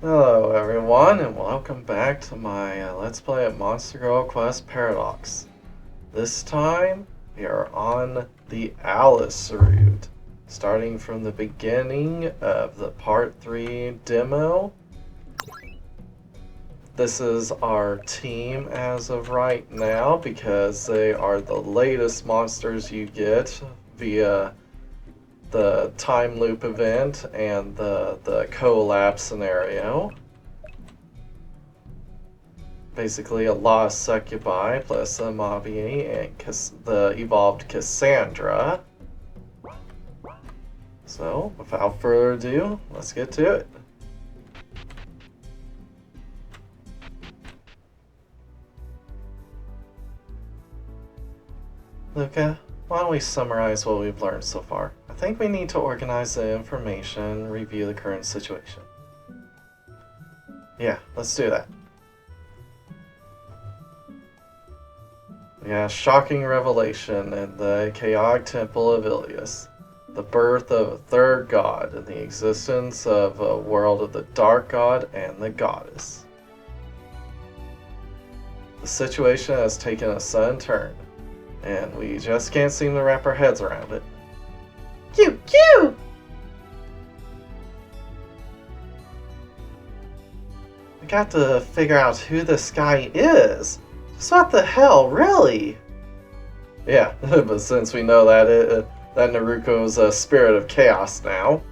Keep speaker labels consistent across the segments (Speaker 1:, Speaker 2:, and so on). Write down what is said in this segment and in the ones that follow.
Speaker 1: Hello everyone, and welcome back to my Let's Play at Monster Girl Quest Paradox. This time, we are on the Alice route, starting from the beginning of the Part 3 demo. This is our team as of right now, because they are the latest monsters you get via the time loop event and the collab scenario. Basically a lost succubi plus a Mobby and the evolved Cassandra. So, without further ado, let's get to it. Luca, why don't we summarize what we've learned so far? I think we need to organize the information, review the current situation. Yeah, let's do that. We got a shocking revelation in the chaotic temple of Ilias. The birth of a third god and the existence of a world of the dark god and the goddess. The situation has taken a sudden turn, and we just can't seem to wrap our heads around it. Q! We got to figure out who this guy is. Just what the hell, really? Yeah, but since we know that that Naruko's a spirit of chaos now.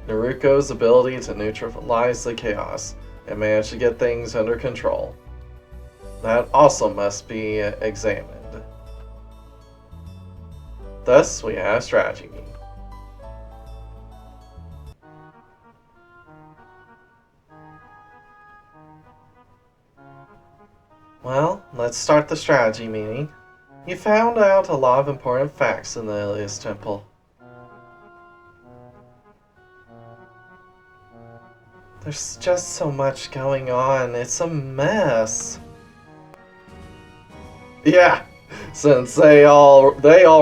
Speaker 1: Naruko's ability to neutralize the chaos and manage to get things under control. That also must be examined. Thus, we have a strategy meeting. Well, let's start the strategy meeting. You found out a lot of important facts in the Ilias Temple. There's just so much going on, it's a mess. Yeah, since they all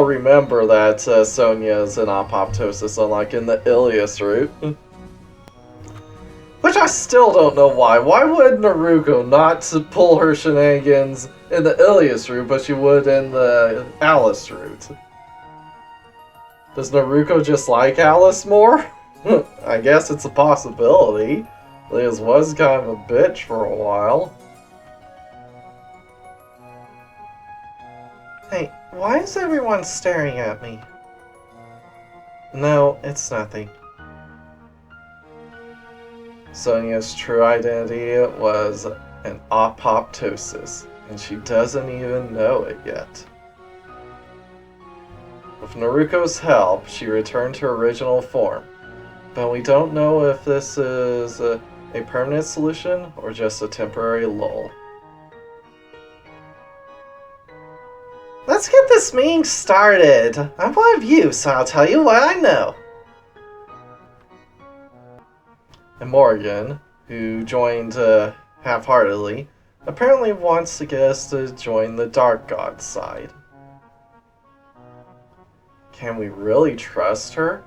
Speaker 1: remember that Sonia is in apoptosis, unlike in the Ilias route. Which I still don't know why. Why would Naruko not pull her shenanigans in the Ilias route, but she would in the Alice route? Does Naruko just like Alice more? I guess it's a possibility. Liz was kind of a bitch for a while. Hey, why is everyone staring at me? No, it's nothing. Sonia's true identity was an apoptosis, and she doesn't even know it yet. With Naruko's help, she returned to her original form, but we don't know if this is a permanent solution or just a temporary lull. Let's get this meeting started. I'm one of you, so I'll tell you what I know. And Morgan, who joined half-heartedly, apparently wants to get us to join the Dark God side. Can we really trust her?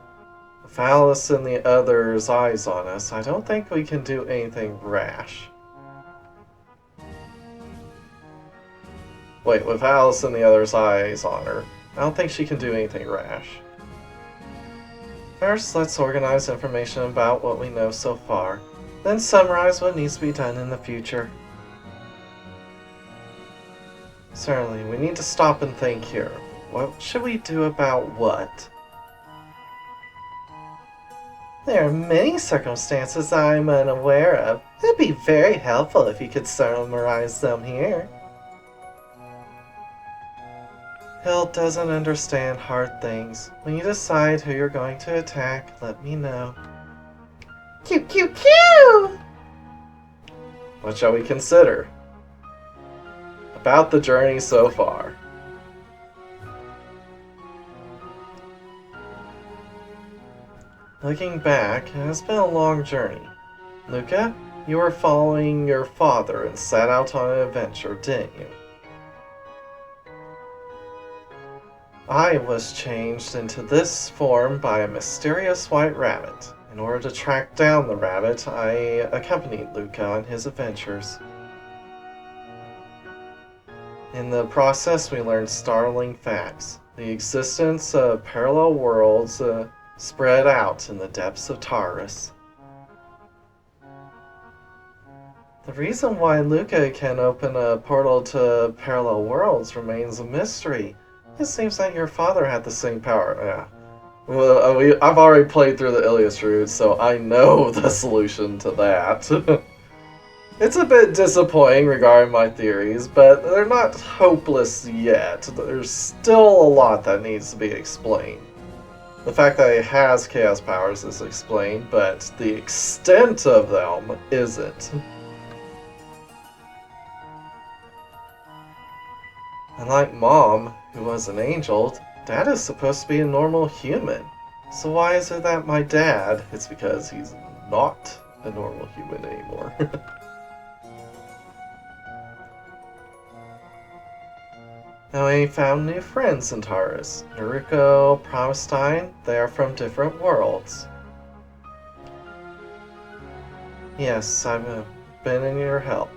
Speaker 1: With Alice and the others' eyes on us, I don't think we can do anything rash. Wait, with Alice and the others' eyes on her, I don't think she can do anything rash. First, let's organize information about what we know so far, then summarize what needs to be done in the future. Certainly, we need to stop and think here. What should we do about what? There are many circumstances I'm unaware of. It'd be very helpful if you could summarize them here. Hill doesn't understand hard things. When you decide who you're going to attack, let me know. Q! What shall we consider? About the journey so far. Looking back, it has been a long journey. Luca, you were following your father and set out on an adventure, didn't you? I was changed into this form by a mysterious white rabbit, In order to track down the rabbit, I accompanied Luca on his adventures. In the process, we learned startling facts. The existence of parallel worlds spread out in the depths of Taurus. The reason why Luca can open a portal to parallel worlds remains a mystery. It seems that your father had the same power. Yeah. Well, I've already played through the Ilias route, so I know the solution to that. It's a bit disappointing regarding my theories, but they're not hopeless yet. There's still a lot that needs to be explained. The fact that it has chaos powers is explained, but the extent of them isn't. Unlike Mom, who was an angel, Dad is supposed to be a normal human. So why is it that my dad, it's because he's not a normal human anymore. Now we found new friends in Taurus. Naruko, Promestine, they are from different worlds. Yes, I've been in your help.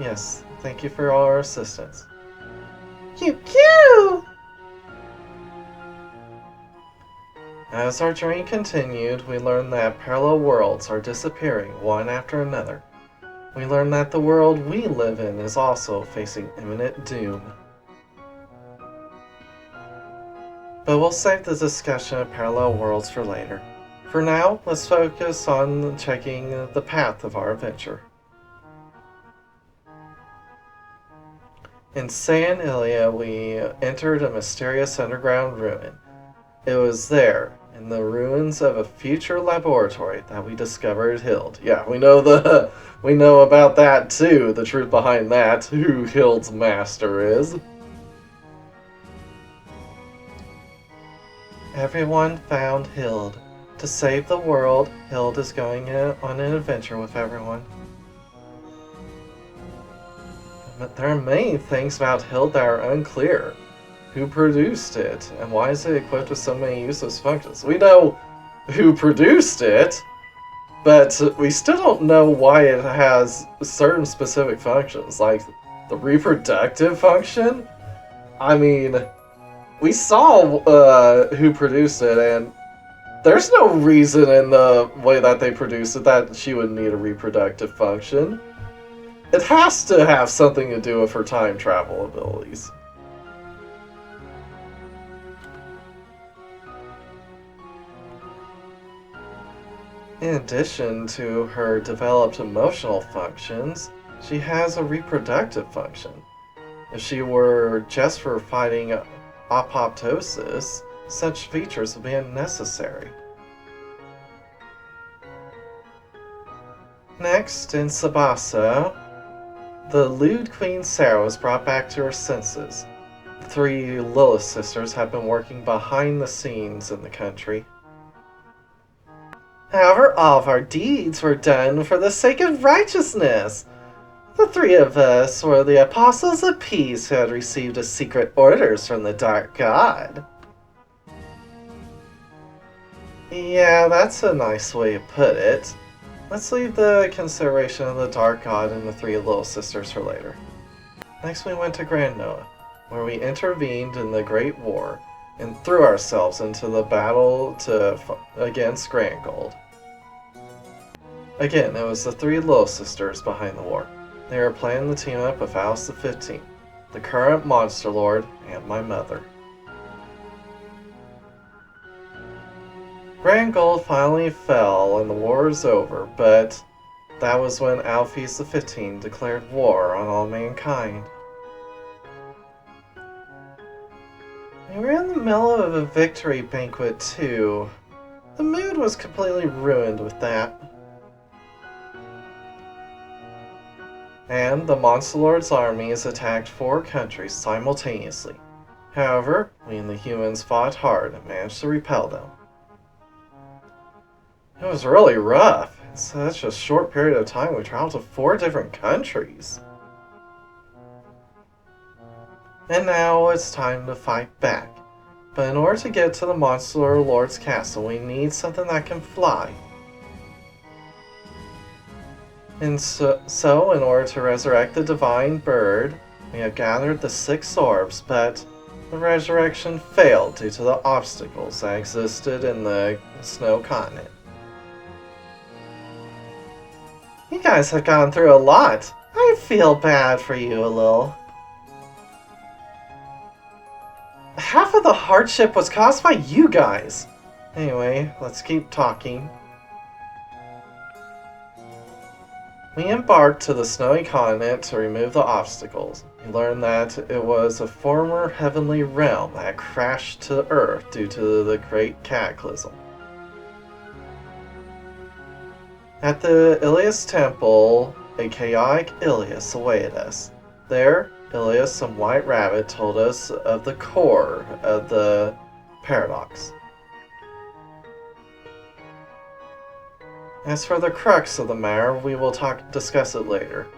Speaker 1: Yes, thank you for all our assistance. Q! As our journey continued, we learned that parallel worlds are disappearing one after another. We learned that the world we live in is also facing imminent doom. But we'll save the discussion of parallel worlds for later. For now, let's focus on checking the path of our adventure. In San Ilia, we entered a mysterious underground ruin. It was there, in the ruins of a future laboratory, that we discovered Hild. Yeah, we know about that too, the truth behind that, who Hild's master is. Everyone found Hild. To save the world, Hild is going on an adventure with everyone. But there are many things about Hild that are unclear. Who produced it, and why is it equipped with so many useless functions? We know who produced it, but we still don't know why it has certain specific functions, like the reproductive function. I mean, we saw who produced it, and there's no reason in the way that they produced it that she would need a reproductive function. It has to have something to do with her time travel abilities. In addition to her developed emotional functions, she has a reproductive function. If she were just for fighting apoptosis, such features would be unnecessary. Next, in Tsubasa, the lewd Queen Sarah was brought back to her senses. The three Lilith sisters have been working behind the scenes in the country. However, all of our deeds were done for the sake of righteousness. The three of us were the apostles of peace who had received a secret orders from the Dark God. Yeah, that's a nice way to put it. Let's leave the consideration of the Dark God and the three little sisters for later. Next we went to Grand Noah, where we intervened in the Great War and threw ourselves into the battle against Grand Gold. Again, it was the three little sisters behind the war. They were planning to team up with Alice the 15th, the current Monster Lord, and my mother. Grand Gold finally fell and the war was over, but that was when Alphys the 15th declared war on all mankind. We were in the middle of a victory banquet too. The mood was completely ruined with that. And the Monster Lord's armies attacked 4 countries simultaneously. However, we and the humans fought hard and managed to repel them. It was really rough. In such a short period of time, we traveled to 4 different countries. And now it's time to fight back. But in order to get to the Monster Lord's castle, we need something that can fly. And so, in order to resurrect the divine bird, we have gathered the 6 orbs, but the resurrection failed due to the obstacles that existed in the snow continent. You guys have gone through a lot. I feel bad for you a little. Half of the hardship was caused by you guys. Anyway, let's keep talking. We embarked to the snowy continent to remove the obstacles. We learned that it was a former heavenly realm that crashed to Earth due to the Great Cataclysm. At the Ilias Temple, a chaotic Ilias awaited us. There, Ilias and White Rabbit told us of the core of the paradox. As for the crux of the matter, we will discuss it later.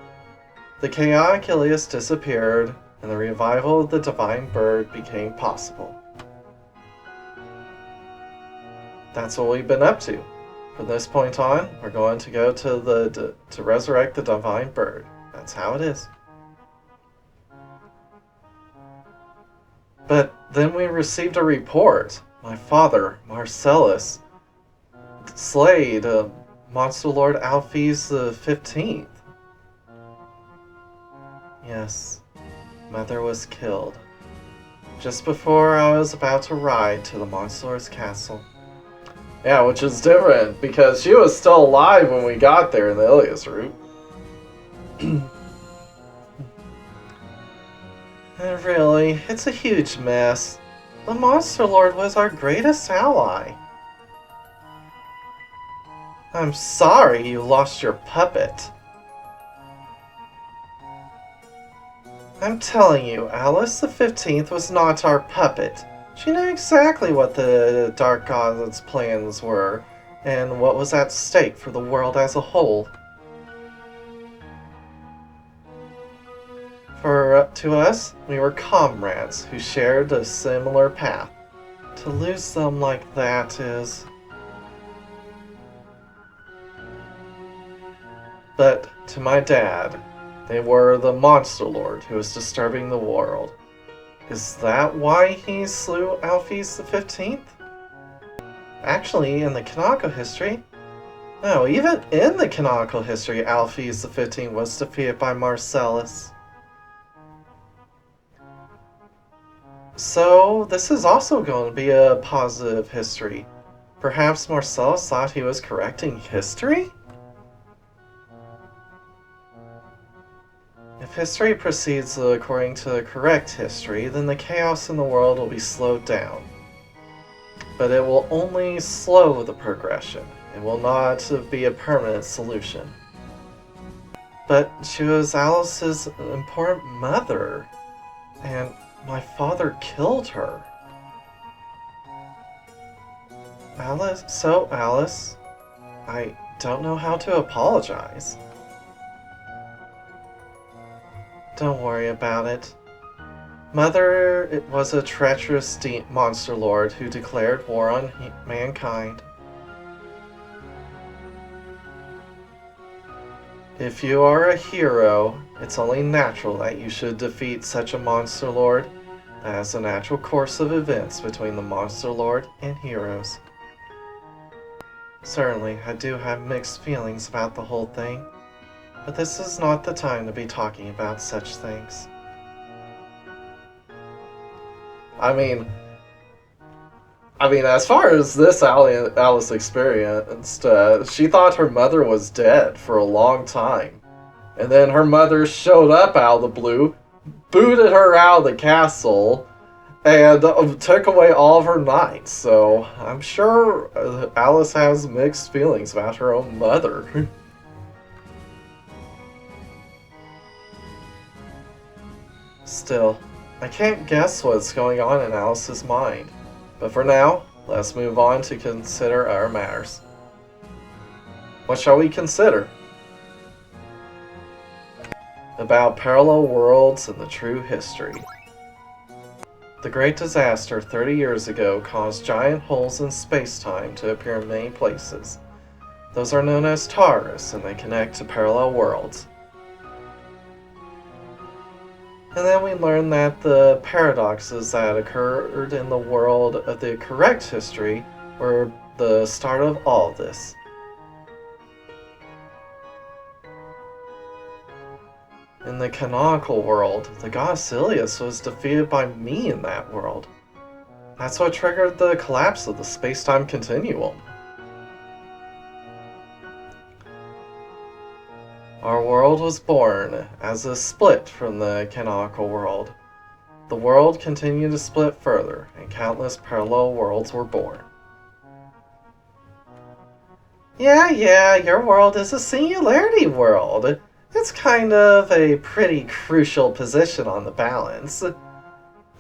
Speaker 1: The chaotic Ilias disappeared, and the revival of the divine bird became possible. That's what we've been up to. From this point on, we're going to go to resurrect the divine bird. That's how it is. But then we received a report. My father, Marcelus, slayed Monster Lord Alphys the 15th. Yes, Mother was killed. Just before I was about to ride to the Monster Lord's castle. Yeah, which is different, because she was still alive when we got there in the Ilias route. And really, it's a huge mess. The Monster Lord was our greatest ally. I'm sorry you lost your puppet. I'm telling you, Alice the 15th was not our puppet. She knew exactly what the Dark God's plans were, and what was at stake for the world as a whole. To us, we were comrades who shared a similar path. To lose them like that is... But to my dad, they were the Monster Lord who was disturbing the world. Is that why he slew Alphys the 15th? Actually, in the canonical history... No, even in the canonical history, Alphys the 15th was defeated by Marcelus. So, this is also going to be a positive history. Perhaps Marcelus thought he was correcting history? If history proceeds according to the correct history, then the chaos in the world will be slowed down. But it will only slow the progression. It will not be a permanent solution. But she was Alice's important mother, and my father killed her. Alice, I don't know how to apologize. Don't worry about it. Mother was a treacherous monster lord who declared war on mankind. If you are a hero, it's only natural that you should defeat such a monster lord. That is the natural course of events between the monster lord and heroes. Certainly, I do have mixed feelings about the whole thing, but this is not the time to be talking about such things. I mean, as far as this Alice experienced, she thought her mother was dead for a long time. And then her mother showed up out of the blue, booted her out of the castle, and took away all of her knights. So I'm sure Alice has mixed feelings about her own mother. Still, I can't guess what's going on in Alice's mind. But for now, let's move on to consider our matters. What shall we consider? About parallel worlds and the true history. The Great Disaster 30 years ago caused giant holes in space-time to appear in many places. Those are known as taras, and they connect to parallel worlds. And then we learn that the paradoxes that occurred in the world of the correct history were the start of all of this. In the canonical world, the god Marcelus was defeated by me in that world. That's what triggered the collapse of the space-time continuum. Our world was born as a split from the canonical world. The world continued to split further, and countless parallel worlds were born. Yeah, your world is a singularity world. It's kind of a pretty crucial position on the balance.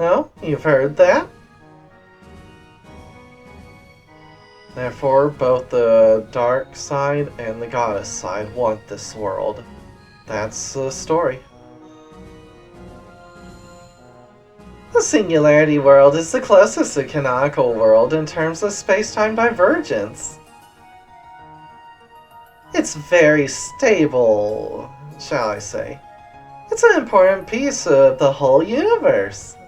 Speaker 1: No, you've heard that? Therefore, both the dark side and the goddess side want this world. That's the story. The singularity world is the closest to canonical world in terms of space-time divergence. It's very stable, shall I say. It's an important piece of the whole universe.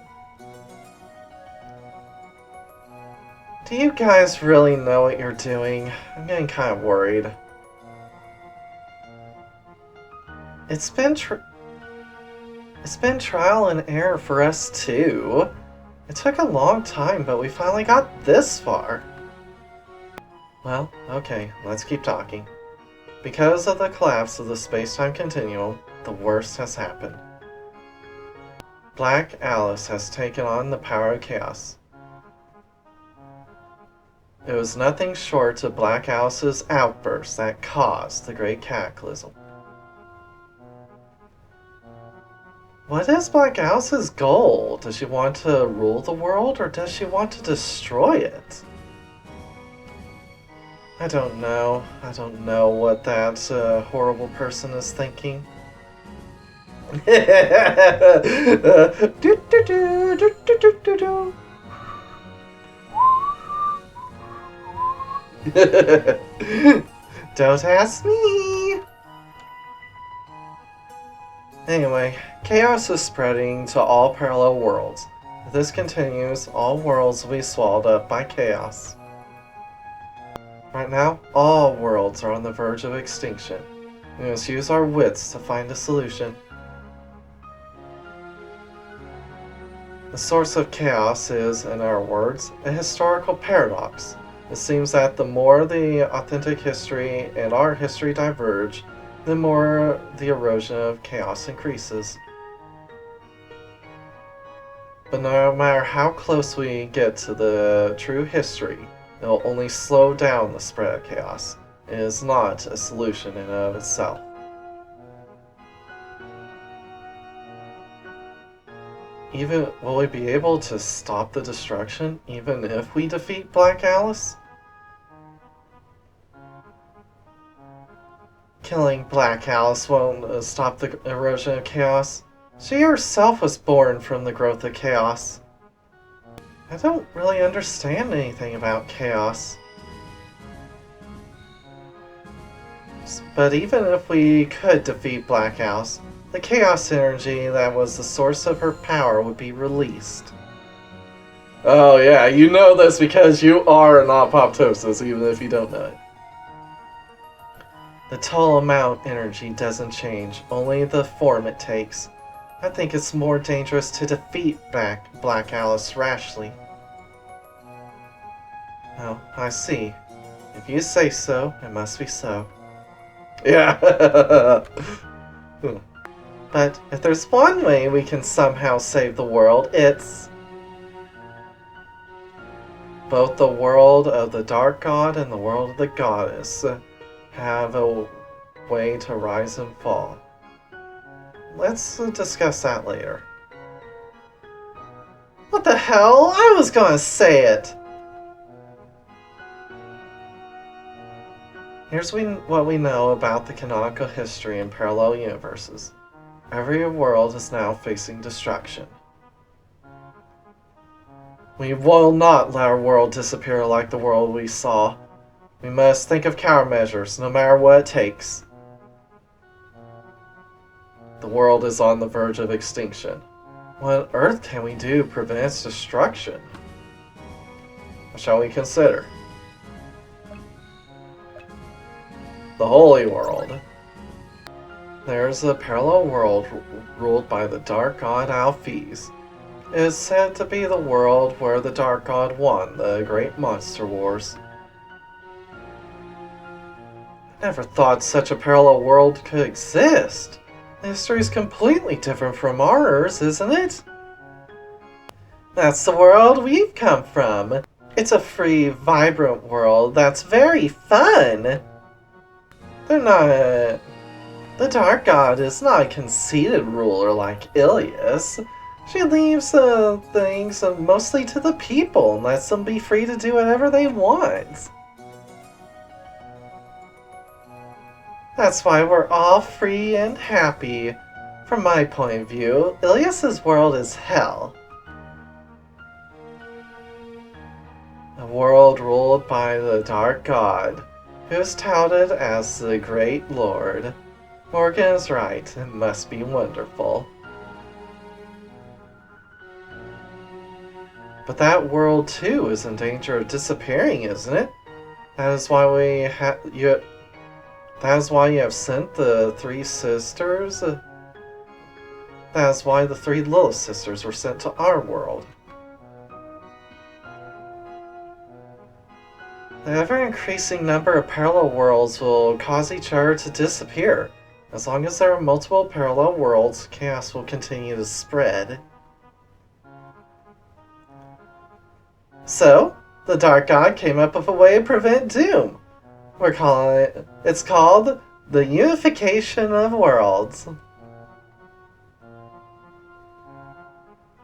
Speaker 1: Do you guys really know what you're doing? I'm getting kind of worried. It's been trial and error for us too. It took a long time, but we finally got this far. Well, okay, let's keep talking. Because of the collapse of the space-time continuum, the worst has happened. Black Alice has taken on the power of chaos. It was nothing short of Black Alice's outburst that caused the Great Cataclysm. What is Black Alice's goal? Does she want to rule the world, or does she want to destroy it? I don't know. I don't know what that horrible person is thinking. Don't ask me! Anyway, chaos is spreading to all parallel worlds. If this continues, all worlds will be swallowed up by chaos. Right now, all worlds are on the verge of extinction. We must use our wits to find a solution. The source of chaos is, in our words, a historical paradox. It seems that the more the authentic history and our history diverge, the more the erosion of chaos increases. But no matter how close we get to the true history, it will only slow down the spread of chaos. It is not a solution in and of itself. Will we be able to stop the destruction even if we defeat Black Alice? Killing Black Alice won't stop the erosion of chaos. She herself was born from the growth of chaos. I don't really understand anything about chaos. But even if we could defeat Black Alice, the chaos energy that was the source of her power would be released. Oh yeah, you know this because you are an apoptosis, even if you don't know it. The total amount energy doesn't change, only the form it takes. I think it's more dangerous to defeat Black Alice rashly. Oh, I see. If you say so, it must be so. Yeah. But if there's one way we can somehow save the world, it's... both the world of the Dark God and the world of the Goddess have a way to rise and fall. Let's discuss that later. What the hell? I was gonna say it! Here's what we know about the canonical history in parallel universes. Every world is now facing destruction. We will not let our world disappear like the world we saw. We must think of countermeasures, no matter what it takes. The world is on the verge of extinction. What on earth can we do to prevent its destruction? What shall we consider? The Holy World. There's a parallel world ruled by the Dark God Alphys. It is said to be the world where the Dark God won the Great Monster Wars. I never thought such a parallel world could exist. The history is completely different from ours, isn't it? That's the world we've come from. It's a free, vibrant world that's very fun. The Dark God is not a conceited ruler like Ilias. She leaves things mostly to the people and lets them be free to do whatever they want. That's why we're all free and happy. From my point of view, Ilias's world is hell. A world ruled by the Dark God, who is touted as the Great Lord. Morgan is right, it must be wonderful. But that world too is in danger of disappearing, isn't it? That is why you have sent the three sisters. That is why the three little sisters were sent to our world. The ever-increasing number of parallel worlds will cause each other to disappear. As long as there are multiple parallel worlds, chaos will continue to spread. So, the Dark God came up with a way to prevent doom. It's called the unification of worlds.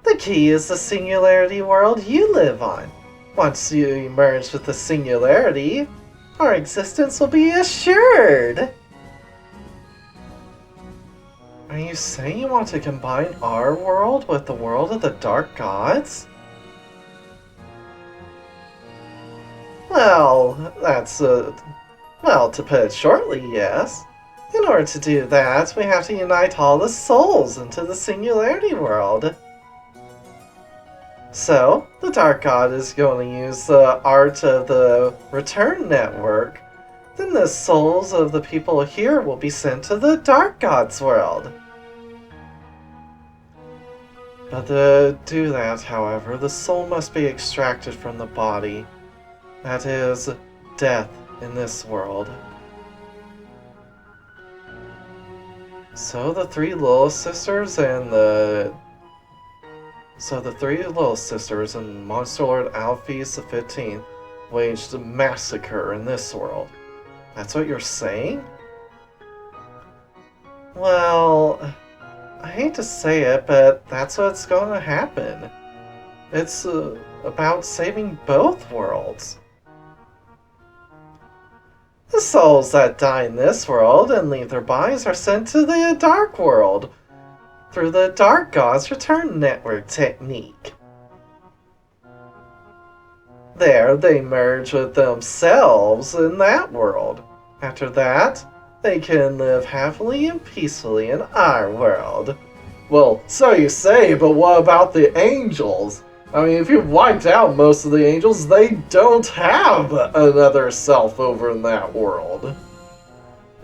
Speaker 1: The key is the singularity world you live on. Once you merge with the singularity, our existence will be assured. Are you saying you want to combine our world with the world of the Dark Gods? Well, to put it shortly, yes. In order to do that, we have to unite all the souls into the singularity world. So, the Dark God is going to use the art of the return network. Then the souls of the people here will be sent to the Dark God's world. But to do that, however, the soul must be extracted from the body. That is, death in this world. So the three little sisters and Monster Lord Alphys the 15th waged a massacre in this world. That's what you're saying? Well, I hate to say it, but that's what's going to happen. It's about saving both worlds. The souls that die in this world and leave their bodies are sent to the Dark World through the Dark God's return network technique. There, they merge with themselves in that world. After that, they can live happily and peacefully in our world. Well, so you say, but what about the angels? I mean, if you wiped out most of the angels, they don't have another self over in that world.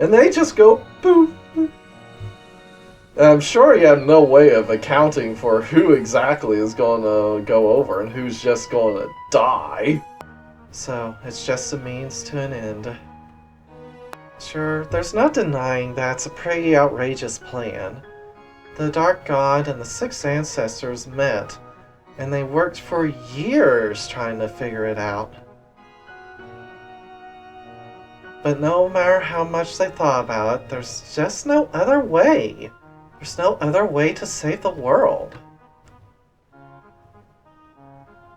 Speaker 1: And they just go poof. And I'm sure you have no way of accounting for who exactly is going to go over and who's just going to die. So, it's just a means to an end. Sure, there's no denying that's a pretty outrageous plan. The Dark God and the six ancestors met, and they worked for years trying to figure it out. But no matter how much they thought about it, there's just no other way. There's no other way to save the world.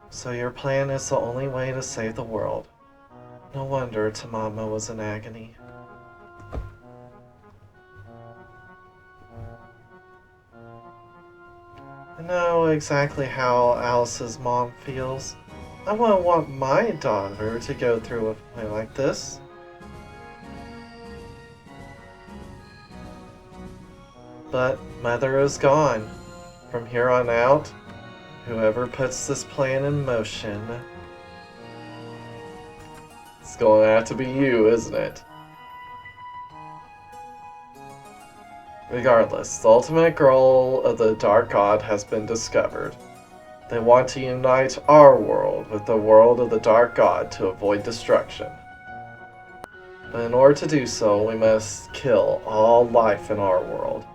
Speaker 1: So your plan is the only way to save the world. No wonder Tamama was in agony. I know exactly how Alice's mom feels. I wouldn't want my daughter to go through a thing like this. But Mother is gone. From here on out, whoever puts this plan in motion, it's going to have to be you, isn't it? Regardless, the ultimate goal of the Dark God has been discovered. They want to unite our world with the world of the Dark God to avoid destruction. But in order to do so, we must kill all life in our world.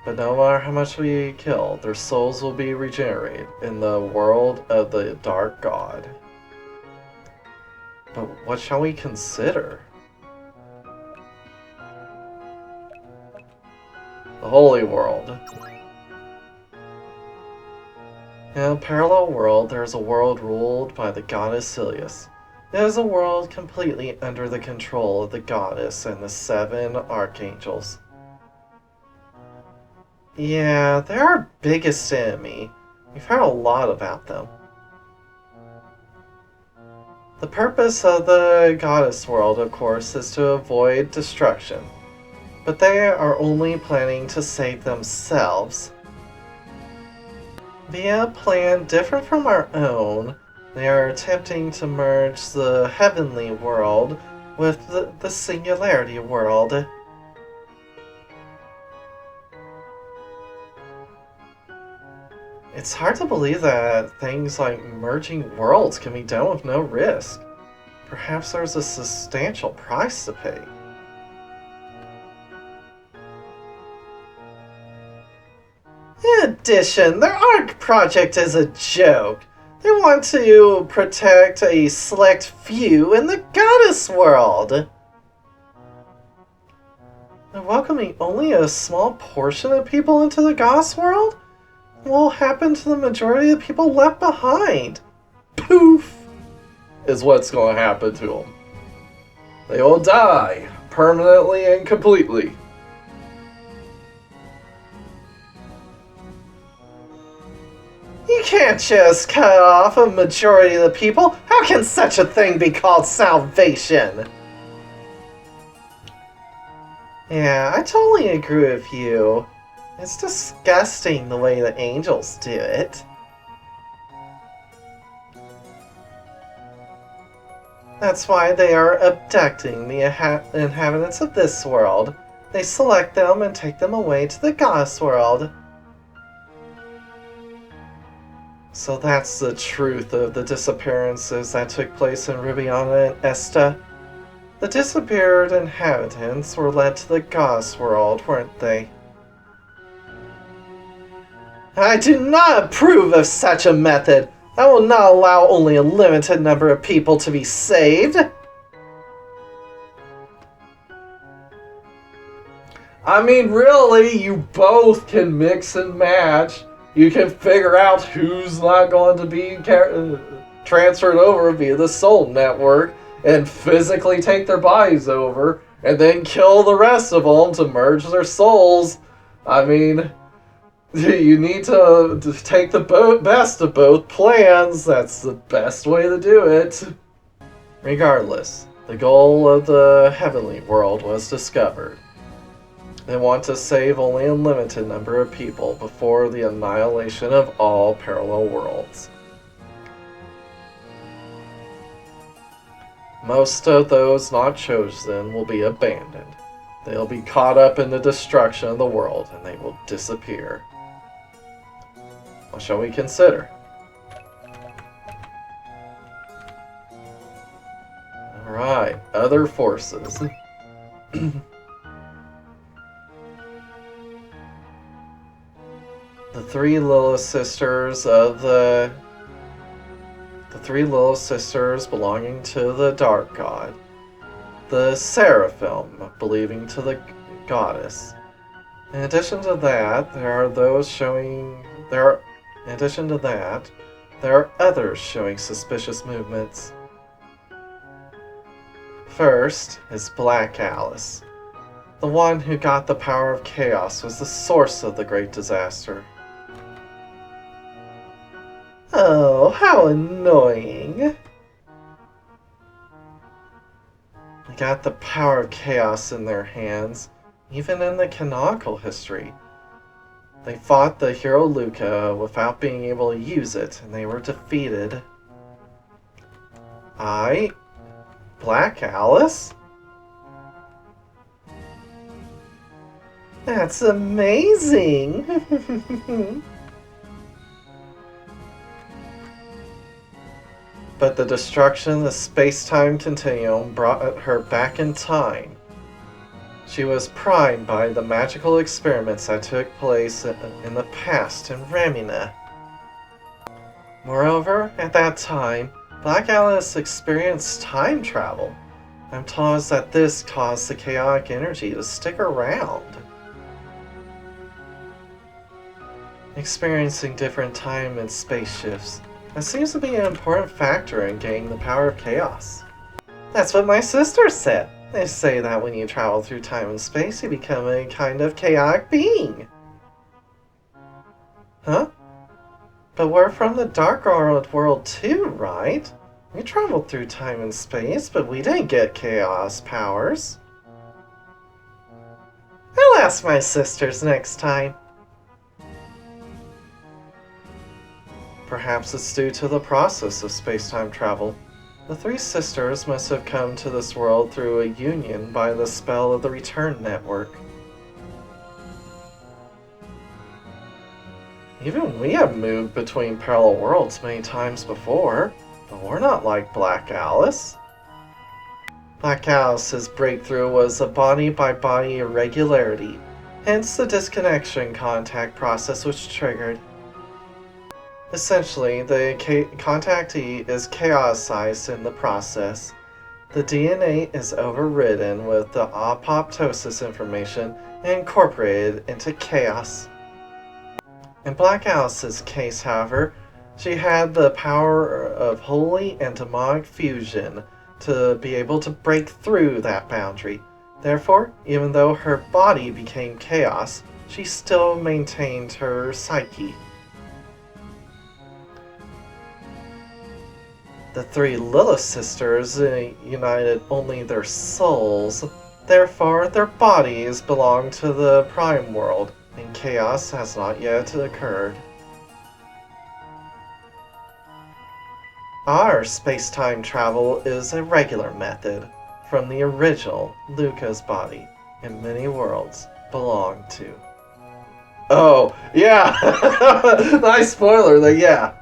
Speaker 1: But no matter how much we kill, their souls will be regenerated in the world of the Dark God. But what shall we consider? The Holy World. In a parallel world, there is a world ruled by the goddess Silius. It is a world completely under the control of the goddess and the 7 archangels. Yeah, they're our biggest enemy. We've heard a lot about them. The purpose of the goddess world, of course, is to avoid destruction. But they are only planning to save themselves. Via a plan different from our own, they are attempting to merge the heavenly world with the singularity world. It's hard to believe that things like merging worlds can be done with no risk. Perhaps there's a substantial price to pay. In addition, their ARC project is a joke. They want to protect a select few in the goddess world. They're welcoming only a small portion of people into the goddess world? What will happen to the majority of the people left behind? Poof! Is what's going to happen to them. They will die, permanently and completely. You can't just cut off a majority of the people. How can such a thing be called salvation? Yeah, I totally agree with you. It's disgusting the way the angels do it. That's why they are abducting the inhabitants of this world. They select them and take them away to the goddess world. So that's the truth of the disappearances that took place in Rubiana and Esta. The disappeared inhabitants were led to the goddess world, weren't they? I do not approve of such a method. I will not allow only a limited number of people to be saved. I mean, really, you both can mix and match. You can figure out who's not going to be transferred over via the soul network and physically take their bodies over and then kill the rest of them to merge their souls. I mean, you need to take the best of both plans. That's the best way to do it. Regardless, the goal of the heavenly world was discovered. They want to save only a limited number of people before the annihilation of all parallel worlds. Most of those not chosen will be abandoned. They'll be caught up in the destruction of the world and they will disappear. What shall we consider? Alright, other forces. The three Lilith sisters of the three Lilith sisters belonging to the Dark God, the Seraphim belonging to the Goddess. In addition to that, there are others showing suspicious movements. First is Black Alice. The one who got the power of chaos was the source of the great disaster. Oh, how annoying. They got the power of chaos in their hands, even in the canonical history. They fought the hero Luca without being able to use it, and they were defeated. Black Alice? That's amazing! But the destruction of the space-time continuum brought her back in time. She was primed by the magical experiments that took place in the past in Ramina. Moreover, at that time, Black Alice experienced time travel. I'm told that this caused the chaotic energy to stick around. Experiencing different time and space shifts. That seems to be an important factor in gaining the power of chaos. That's what my sister said. They say that when you travel through time and space, you become a kind of chaotic being. Huh? But we're from the Dark World too, right? We traveled through time and space, but we didn't get chaos powers. I'll ask my sisters next time. Perhaps it's due to the process of space-time travel. The three sisters must have come to this world through a union by the spell of the Return Network. Even we have moved between parallel worlds many times before, but we're not like Black Alice. Black Alice's breakthrough was a body-by-body irregularity, hence the disconnection contact process was triggered. Essentially, the contactee is chaosized in the process. The DNA is overridden with the apoptosis information and incorporated into chaos. In Black Alice's case, however, she had the power of holy and demonic fusion to be able to break through that boundary. Therefore, even though her body became chaos, she still maintained her psyche. The three Lilith sisters united only their souls, therefore their bodies belong to the Prime World, and chaos has not yet occurred. Our space-time travel is a regular method, from the original Luca's body, and many worlds belong to. Oh, yeah! Nice spoiler there, yeah!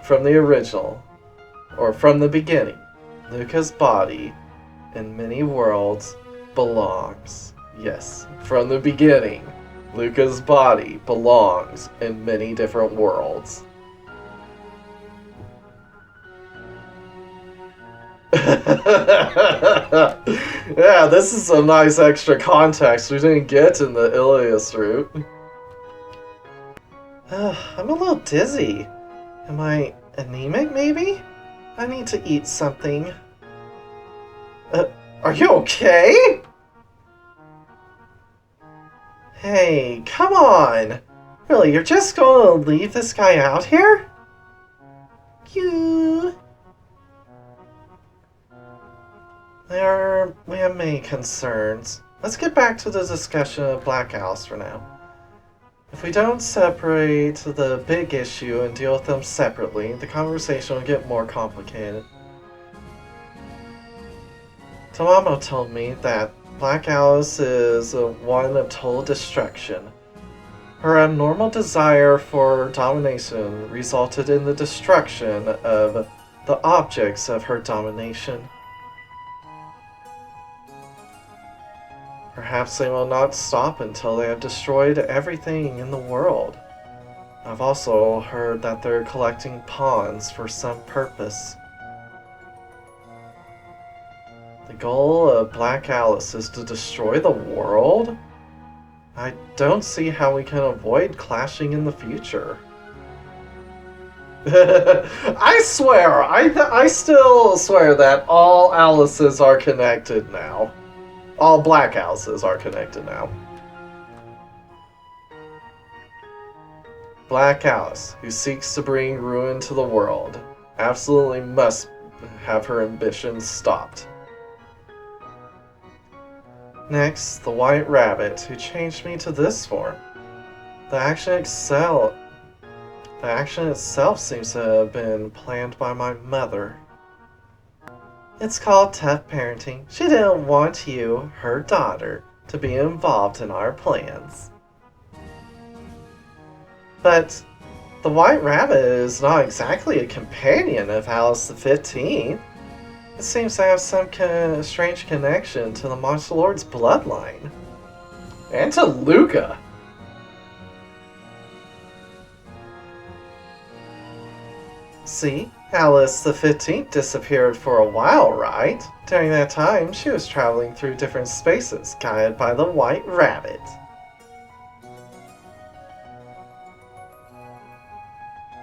Speaker 1: From the original, or from the beginning, Luca's body in many worlds belongs. Yes, from the beginning, Luca's body belongs in many different worlds. Yeah, this is some nice extra context we didn't get in the Ilias route. I'm a little dizzy. Am I anemic, maybe? I need to eat something. Are you okay? Hey, come on! Really, you're just going to leave this guy out here? We have many concerns. Let's get back to the discussion of Black Alice for now. If we don't separate the big issue and deal with them separately, the conversation will get more complicated. Tamamo told me that Black Alice is one of total destruction. Her abnormal desire for domination resulted in the destruction of the objects of her domination. Perhaps they will not stop until they have destroyed everything in the world. I've also heard that they're collecting pawns for some purpose. The goal of Black Alice is to destroy the world? I don't see how we can avoid clashing in the future. I swear, I still swear that all Alices are connected now. All Black Alices are connected now. Black Alice, who seeks to bring ruin to the world, absolutely must have her ambitions stopped. Next, the White Rabbit, who changed me to this form. The action itself seems to have been planned by my mother. It's called tough parenting. She didn't want you, her daughter, to be involved in our plans. But the White Rabbit is not exactly a companion of Alice the 15th. It seems to have some strange connection to the Monster Lord's bloodline. And to Luca. See, Alice the 15th disappeared for a while, right? During that time, she was traveling through different spaces, guided by the White Rabbit.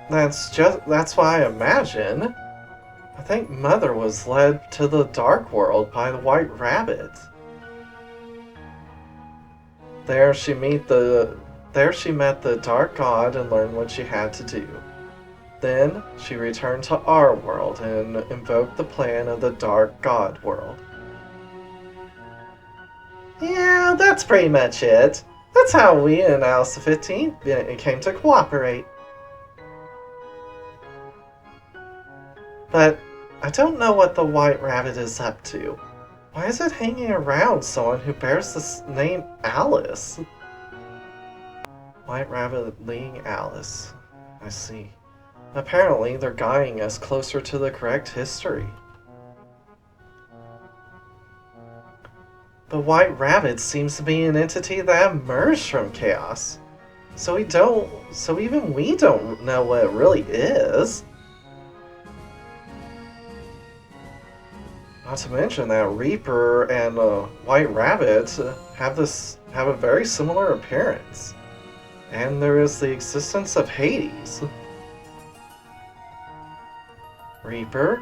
Speaker 1: That's why I imagine. I think Mother was led to the Dark World by the White Rabbit. There she met the Dark God and learned what she had to do. Then she returned to our world and invoked the plan of the Dark God world. Yeah, that's pretty much it. That's how we and Alice the 15th came to cooperate. But I don't know what the White Rabbit is up to. Why is it hanging around someone who bears the name Alice? White Rabbit leading Alice. I see. Apparently, they're guiding us closer to the correct history. The White Rabbit seems to be an entity that emerged from chaos. So even we don't know what it really is. Not to mention that Reaper and White Rabbit have a very similar appearance. And there is the existence of Hades. Reaper?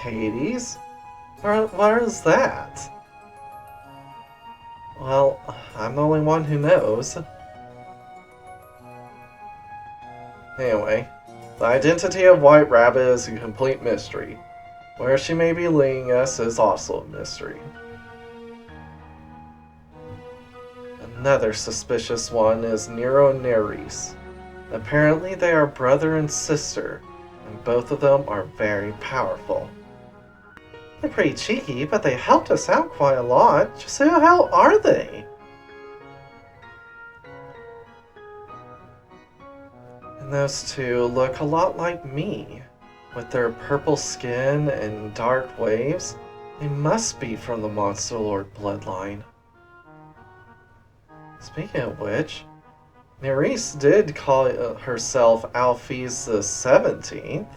Speaker 1: Hades? What is that? Well, I'm the only one who knows. Anyway, the identity of White Rabbit is a complete mystery. Where she may be leading us is also a mystery. Another suspicious one is Nero and Nerys. Apparently they are brother and sister, and both of them are very powerful. They're pretty cheeky, but they helped us out quite a lot. Just who the hell are they? And those two look a lot like me. With their purple skin and dark waves, they must be from the Monster Lord bloodline. Speaking of which, Nerys did call herself Alphys the 17th.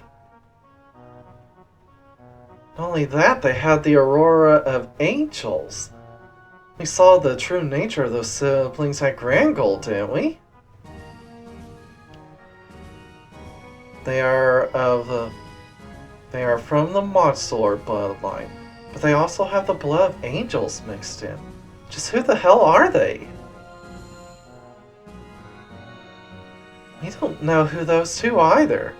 Speaker 1: Not only that, they had the Aurora of Angels. We saw the true nature of those siblings at Grand Gold, didn't we? They are from the Monster Lord bloodline, but they also have the blood of angels mixed in. Just who the hell are they? We don't know who those two either.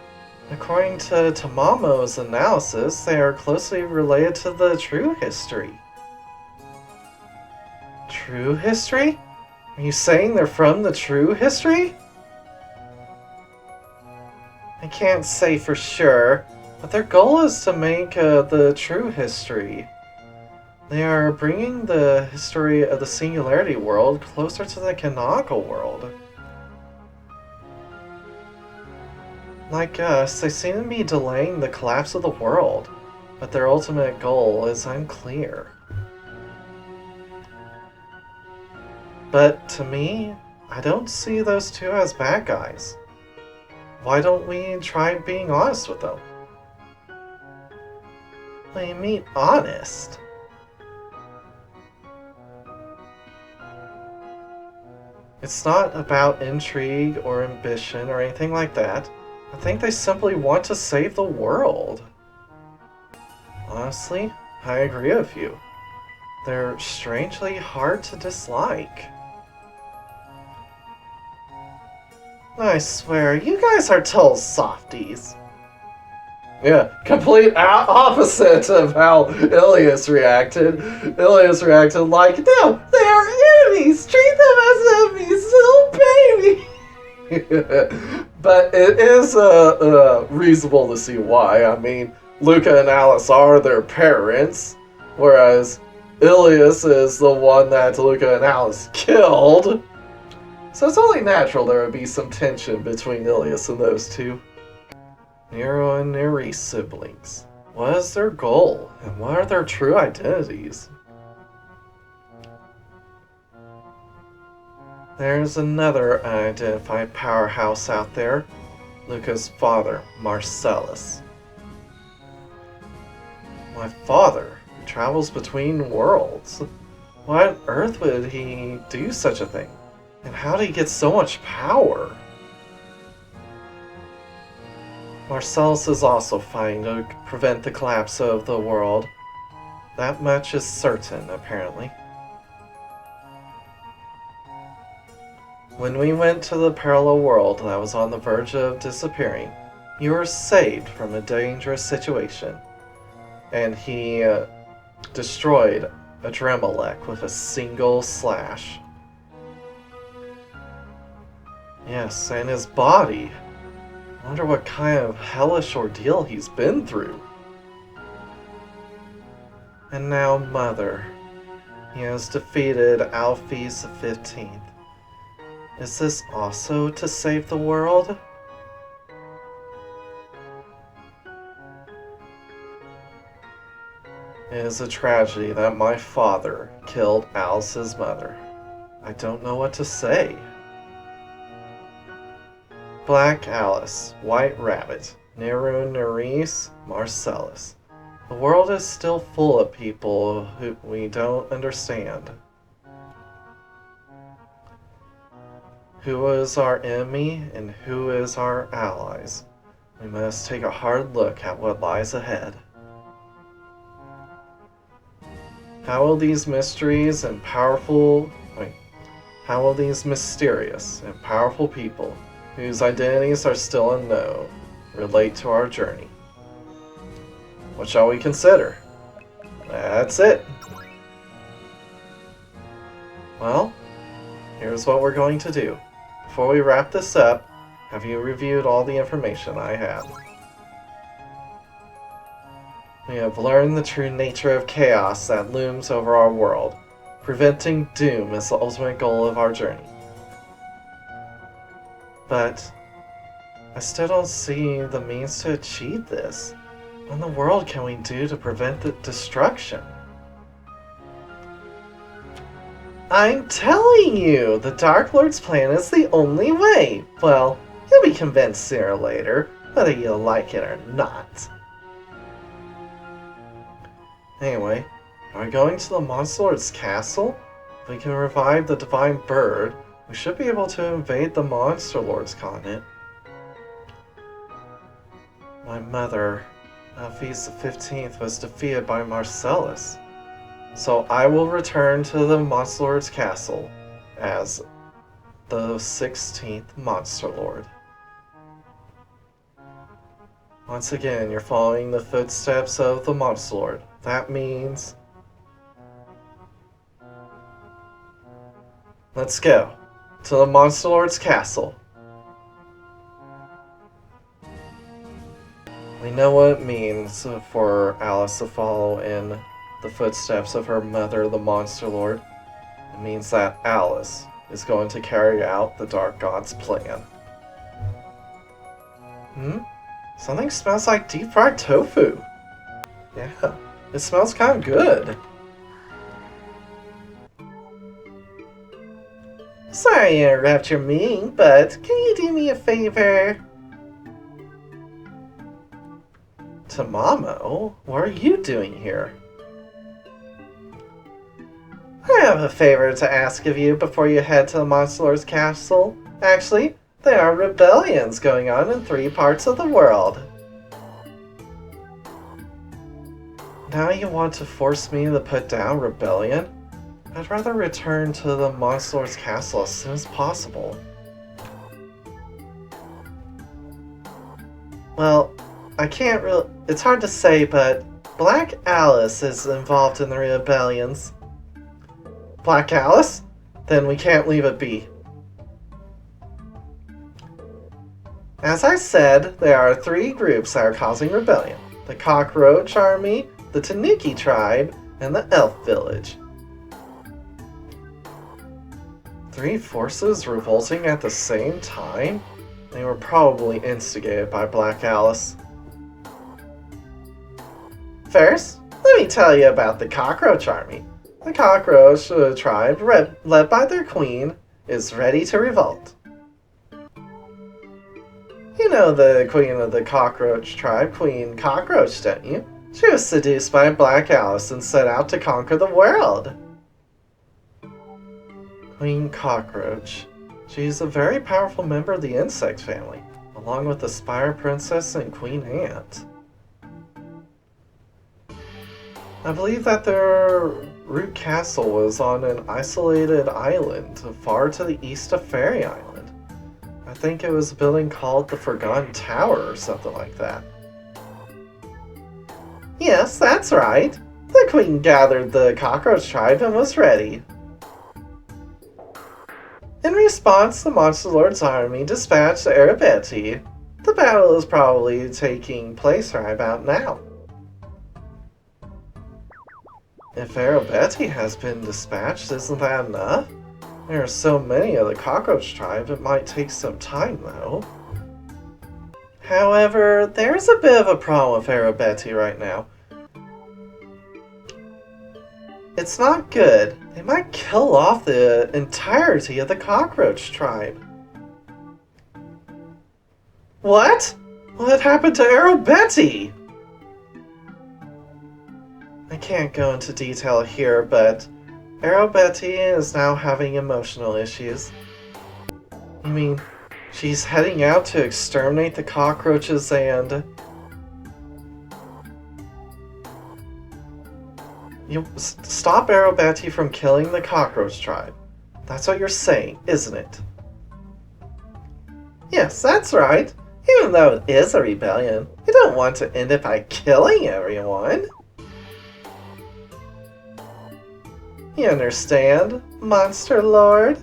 Speaker 1: According to Tamamo's analysis, they are closely related to the True History. True History? Are you saying they're from the True History? I can't say for sure, but their goal is to make the True History. They are bringing the history of the Singularity world closer to the canonical world. Like us, they seem to be delaying the collapse of the world, but their ultimate goal is unclear. But to me, I don't see those two as bad guys. Why don't we try being honest with them? What do you mean, honest? It's not about intrigue or ambition or anything like that. I think they simply want to save the world. Honestly, I agree with you. They're strangely hard to dislike. I swear, you guys are total softies. Yeah, complete opposite of how Ilias reacted. Ilias reacted like, no, they are enemies! Treat them as enemies, little baby! But it is reasonable to see why. I mean, Luca and Alice are their parents, whereas Ilias is the one that Luca and Alice killed. So it's only natural there would be some tension between Ilias and those two. Nero and Neri's siblings. What is their goal, and what are their true identities? There's another unidentified powerhouse out there. Luca's father, Marcelus. My father, who travels between worlds. Why on earth would he do such a thing? And how did he get so much power? Marcelus is also fighting to prevent the collapse of the world. That much is certain, apparently. When we went to the parallel world that was on the verge of disappearing, you were saved from a dangerous situation. And he destroyed Adremelech with a single slash. Yes, and his body. I wonder what kind of hellish ordeal he's been through. And now Mother. He has defeated Alphys the 15th. Is this also to save the world? It is a tragedy that my father killed Alice's mother. I don't know what to say. Black Alice, White Rabbit, Nero Nerys, Marcelus. The world is still full of people who we don't understand. Who is our enemy and who is our allies? We must take a hard look at what lies ahead. How will these mysterious and powerful people whose identities are still unknown relate to our journey? What shall we consider? That's it. Well, here's what we're going to do. Before we wrap this up, have you reviewed all the information I have? We have learned the true nature of chaos that looms over our world. Preventing doom is the ultimate goal of our journey. But I still don't see the means to achieve this. What in the world can we do to prevent the destruction? I'm telling you, the Dark Lord's plan is the only way. Well, you'll be convinced sooner or later, whether you like it or not. Anyway, are we going to the Monster Lord's castle? If we can revive the Divine Bird, we should be able to invade the Monster Lord's continent. My mother, Alphys the 15th, was defeated by Marcelus. So I will return to the Monster Lord's castle as the 16th Monster Lord. Once again, you're following the footsteps of the Monster Lord. That means... let's go to the Monster Lord's castle. We know what it means for Alice to follow in the footsteps of her mother, the Monster Lord. It means that Alice is going to carry out the Dark God's plan. Something smells like deep fried tofu. Yeah, it smells kind of good. Sorry to interrupt your meeting, but can you do me a favor? Tamamo, what are you doing here? I have a favor to ask of you before you head to the Monster Lord's castle. Actually, there are rebellions going on in 3 parts of the world. Now you want to force me to put down rebellion? I'd rather return to the Monster Lord's castle as soon as possible. Well, I can't really... It's hard to say, but Black Alice is involved in the rebellions. Black Alice? Then we can't leave it be. As I said, there are 3 groups that are causing rebellion. The Cockroach Army, the Tanuki Tribe, and the Elf Village. 3 forces revolting at the same time? They were probably instigated by Black Alice. First, let me tell you about the Cockroach Army. The Cockroach Tribe, led by their queen, is ready to revolt. You know the queen of the Cockroach Tribe, Queen Cockroach, don't you? She was seduced by Black Alice and set out to conquer the world. Queen Cockroach. She's a very powerful member of the insect family, along with the Spire Princess and Queen Ant. I believe that their root castle was on an isolated island far to the east of Fairy Island. I think it was a building called the Forgotten Tower or something like that. Yes, that's right. The queen gathered the Cockroach Tribe and was ready. In response, the Monster Lord's army dispatched Arabeti. The battle is probably taking place right about now. If Arabeti has been dispatched, isn't that enough? There are so many of the Cockroach Tribe, it might take some time, though. However, there's a bit of a problem with Arabeti right now. It's not good. They might kill off the entirety of the Cockroach Tribe. What? What happened to Arabeti? I can't go into detail here, but Arabeti is now having emotional issues. I mean, she's heading out to exterminate the cockroaches and... You stop Arabeti from killing the Cockroach Tribe. That's what you're saying, isn't it? Yes, that's right. Even though it is a rebellion, you don't want to end it by killing everyone. You understand, Monster Lord?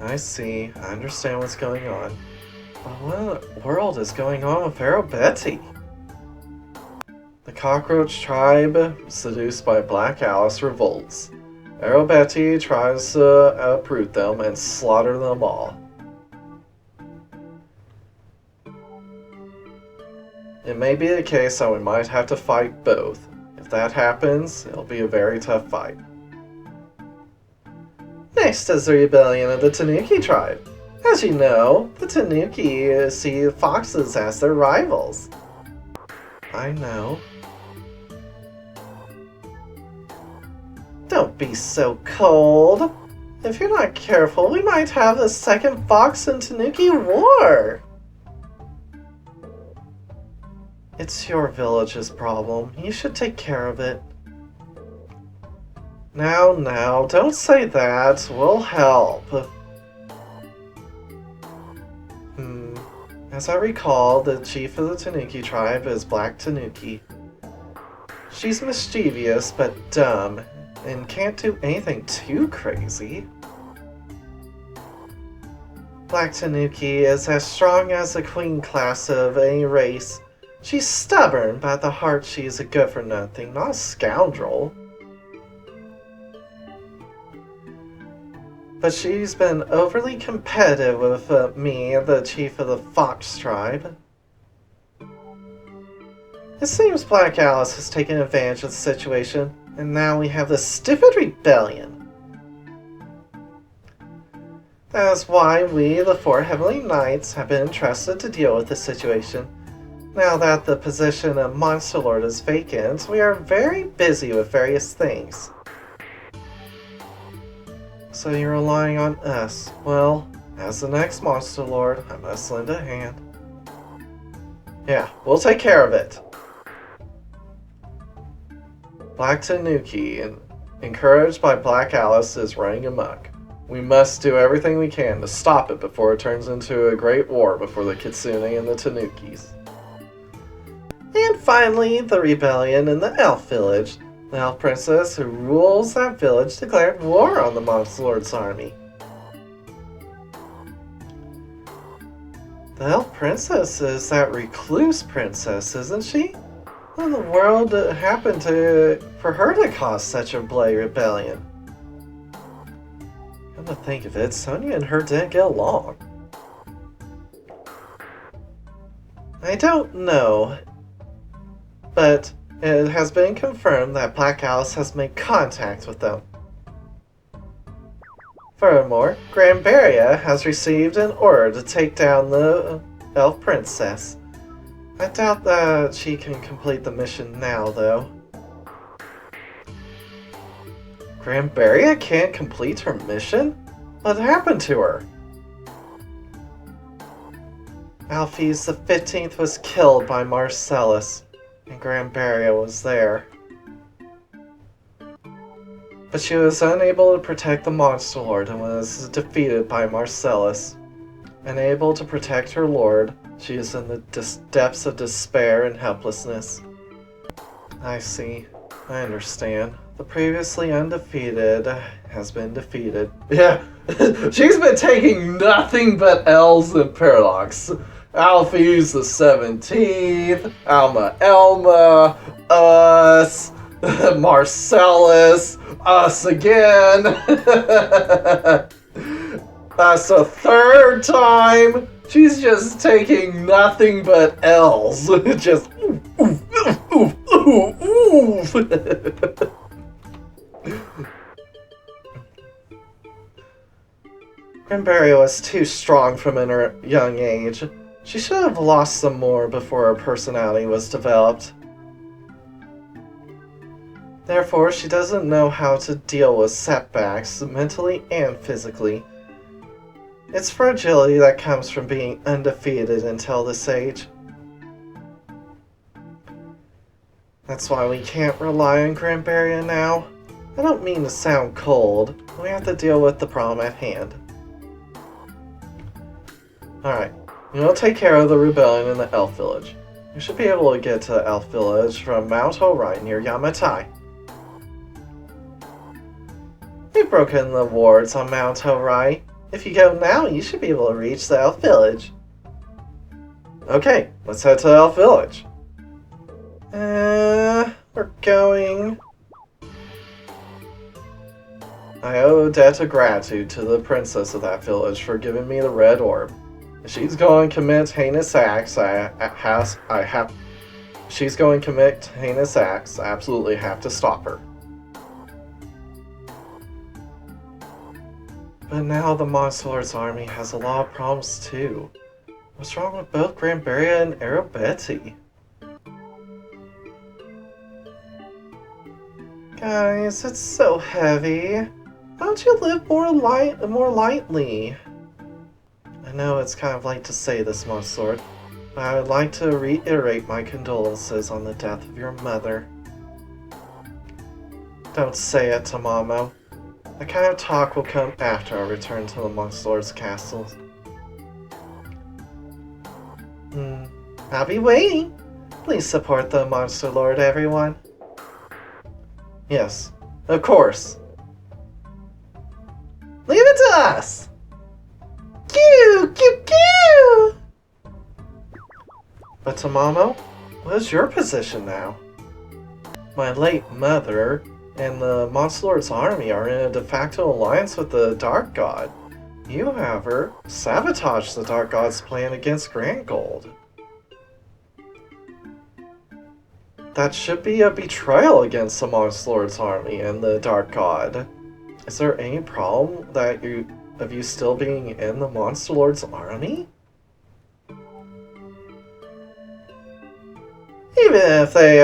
Speaker 1: I see. I understand what's going on. But what in the world is going on with Arabeti? The Cockroach Tribe, seduced by Black Alice, revolts. Arabeti tries to uproot them and slaughter them all. It may be the case that we might have to fight both. If that happens, it'll be a very tough fight. Next is the rebellion of the Tanuki tribe. As you know, the Tanuki see foxes as their rivals. I know. Don't be so cold. If you're not careful, we might have a second Fox and Tanuki war. It's your village's problem. You should take care of it. Now, don't say that. We'll help. As I recall, the chief of the Tanuki tribe is Black Tanuki. She's mischievous but dumb, and can't do anything too crazy. Black Tanuki is as strong as the queen class of any race. She's stubborn, but at the heart she is a good-for-nothing, not a scoundrel. But she's been overly competitive with me, the chief of the Fox tribe. It seems Black Alice has taken advantage of the situation, and now we have this stupid rebellion. That is why we, the 4 Heavenly Knights, have been entrusted to deal with the situation. Now that the position of Monster Lord is vacant, we are very busy with various things. So you're relying on us. Well, as the next Monster Lord, I must lend a hand. Yeah, we'll take care of it. Black Tanuki, encouraged by Black Alice, is running amok. We must do everything we can to stop it before it turns into a great war before the Kitsune and the Tanukis. And finally, the rebellion in the elf village. The elf princess who rules that village declared war on the monster lord's army. The elf princess is that recluse princess, isn't she? What in the world happened for her to cause such a bloody rebellion? Come to think of it, Sonia and her didn't get along. I don't know, but it has been confirmed that Black Alice has made contact with them. Furthermore, Granbaria has received an order to take down the elf princess. I doubt that she can complete the mission now, though. Granbaria can't complete her mission? What happened to her? Alphys the 15th was killed by Marcelus, and Granbaria was there. But she was unable to protect the Monster Lord and was defeated by Marcelus. Unable to protect her lord, she is in the depths of despair and helplessness. I see. I understand. The previously undefeated has been defeated. Yeah, she's been taking nothing but L's and Paradox. Alphys the 17th, Elma, us, Marcelus, us again. That's the third time. She's just taking nothing but L's. Just oof, oof, oof, oof, oof. Granbaria was too strong from her young age. She should have lost some more before her personality was developed. Therefore, she doesn't know how to deal with setbacks, mentally and physically. It's fragility that comes from being undefeated until this age. That's why we can't rely on Granbaria now. I don't mean to sound cold. We have to deal with the problem at hand. Alright, we'll take care of the rebellion in the elf village. We should be able to get to the elf village from Mount Horai near Yamatai. We've broken the wards on Mount Horai. If you go now, you should be able to reach the elf village. Okay, let's head to the elf village. We're going... I owe a debt of gratitude to the princess of that village for giving me the red orb. If she's going to commit heinous acts, I absolutely have to stop her. But now the Monster Lord's army has a lot of problems too. What's wrong with both Granbaria and Arabeti? Guys, it's so heavy. Why don't you live more lightly? I know it's kind of late to say this, Monster Lord, but I would like to reiterate my condolences on the death of your mother. Don't say it, Tamamo. That kind of talk will come after our return to the Monster Lord's castle. I'll be waiting. Please support the Monster Lord, everyone. Yes, of course. Leave it to us! Pew! Pew! Pew! But Tamamo, what is your position now? My late mother and the Monster Lord's army are in a de facto alliance with the Dark God. You, however, sabotaged the Dark God's plan against Grand Gold. That should be a betrayal against the Monster Lord's army and the Dark God. Is there any problem that of you still being in the Monster Lord's army? Even if they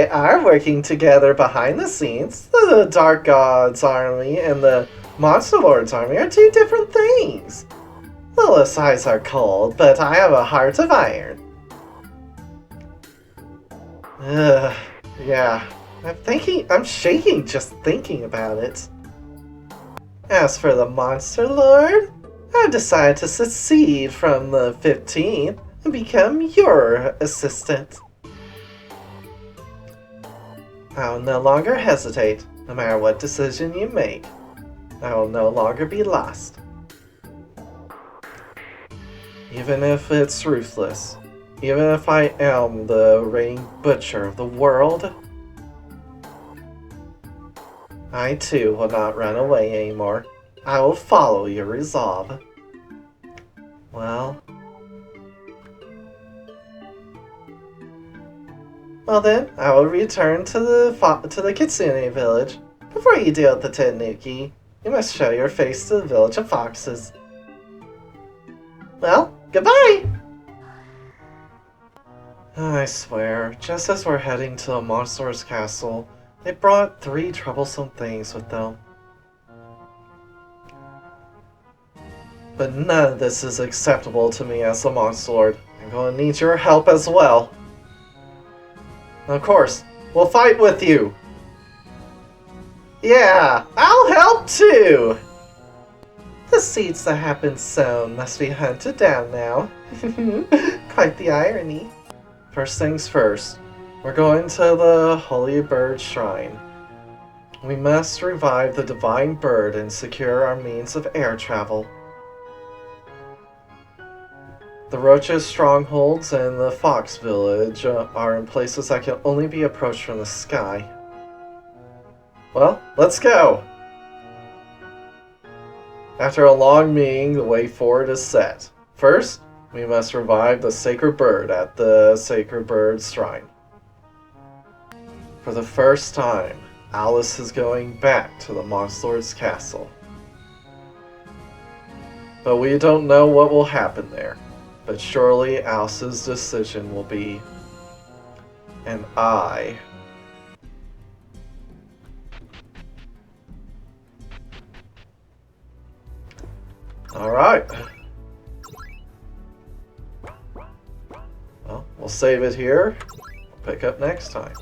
Speaker 1: are working together behind the scenes, the Dark God's army and the Monster Lord's army are two different things. Lilith's eyes are cold, but I have a heart of iron. Yeah. I'm shaking just thinking about it. As for the Monster Lord, I've decided to secede from the 15th and become your assistant. I will no longer hesitate, no matter what decision you make. I will no longer be lost. Even if it's ruthless, even if I am the reigning butcher of the world, I too will not run away anymore. I will follow your resolve. Well then, I will return to the Kitsune village. Before you deal with the Tanuki, you must show your face to the village of foxes. Well, goodbye! I swear, just as we're heading to the monster's castle, they brought 3 troublesome things with them. But none of this is acceptable to me as the Monster Lord. I'm going to need your help as well. Of course, we'll fight with you! Yeah, I'll help too! The seeds that have been sown must be hunted down now. Quite the irony. First things first, we're going to the Holy Bird Shrine. We must revive the Divine Bird and secure our means of air travel. The Roach's strongholds and the Fox Village are in places that can only be approached from the sky. Well, let's go! After a long meeting, the way forward is set. First, we must revive the Sacred Bird at the Sacred Bird Shrine. For the first time, Alice is going back to the Monster Lord's castle. But we don't know what will happen there. But surely Alice's decision will be an eye. Alright. Well, we'll save it here. Pick up next time.